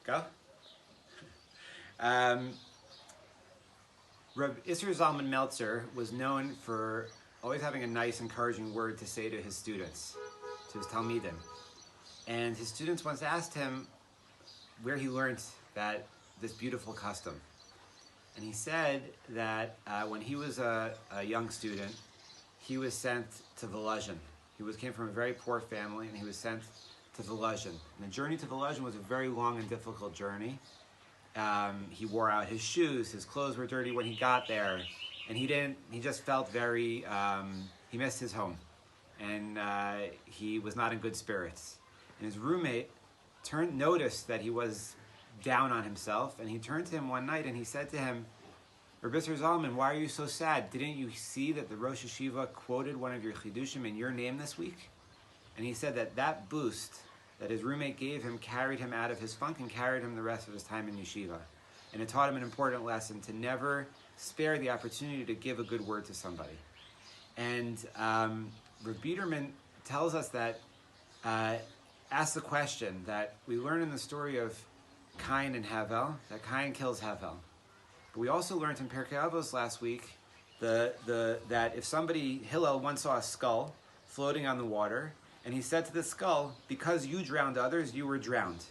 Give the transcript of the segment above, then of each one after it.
Go. Reb Isser Zalman Meltzer was known for always having a nice, encouraging word to say to his students, to his Talmidim. And his students once asked him where he learned this beautiful custom. And he said that when he was a young student, he was sent to Volozhin. He came from a very poor family, and he was sent to Volozhin. And the journey to Volozhin was a very long and difficult journey. He wore out his shoes, his clothes were dirty when he got there, and he just felt very, he missed his home. And he was not in good spirits. And his roommate noticed that he was down on himself, and he turned to him one night and he said to him, Reb Isser Zalman, why are you so sad? Didn't you see that the Rosh Yeshiva quoted one of your chidushim in your name this week? And he said that boost that his roommate gave him carried him out of his funk and carried him the rest of his time in yeshiva. And it taught him an important lesson to never spare the opportunity to give a good word to somebody. And Reb Biederman tells us that, asks the question that we learn in the story of Cain and Havel, that Cain kills Havel. But we also learned in Pirkei Avos last week that if Hillel once saw a skull floating on the water, and he said to the skull, because you drowned others, you were drowned.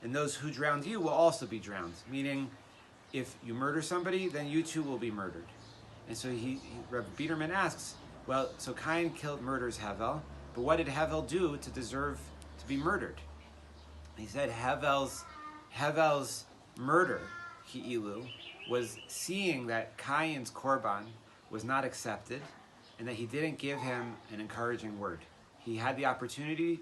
And those who drowned you will also be drowned. Meaning, if you murder somebody, then you too will be murdered. And so Reb Biederman asks, well, so Cain murders Havel, but what did Havel do to deserve to be murdered? He said Havel's murder, Hi'ilu, was seeing that Cain's korban was not accepted and that he didn't give him an encouraging word. He had the opportunity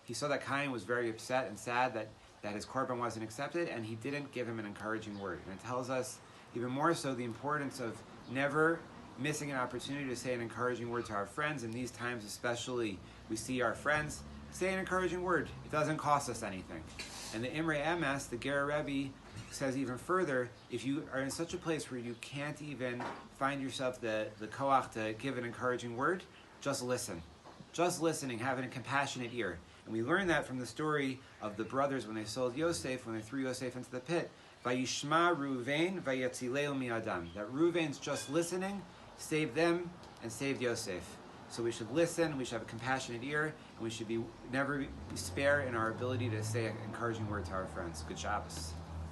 he saw that Cain was very upset and sad that his korban wasn't accepted, and he didn't give him an encouraging word. And it tells us even more so the importance of never missing an opportunity to say an encouraging word to our friends. In these times especially, we see our friends, say an encouraging word. It doesn't cost us anything. And the Imre Emes, the Ger Rebbe, says even further, if you are in such a place where you can't even find yourself the koach to give an encouraging word, just listen. Just listening, having a compassionate ear. And we learn that from the story of the brothers when they sold Yosef, when they threw Yosef into the pit. Vayishma Ruvain vayatzileu mi'adam. That Ruvain's just listening saved them and saved Yosef. So we should listen, we should have a compassionate ear, and we should never be spare in our ability to say an encouraging word to our friends. Good Shabbos.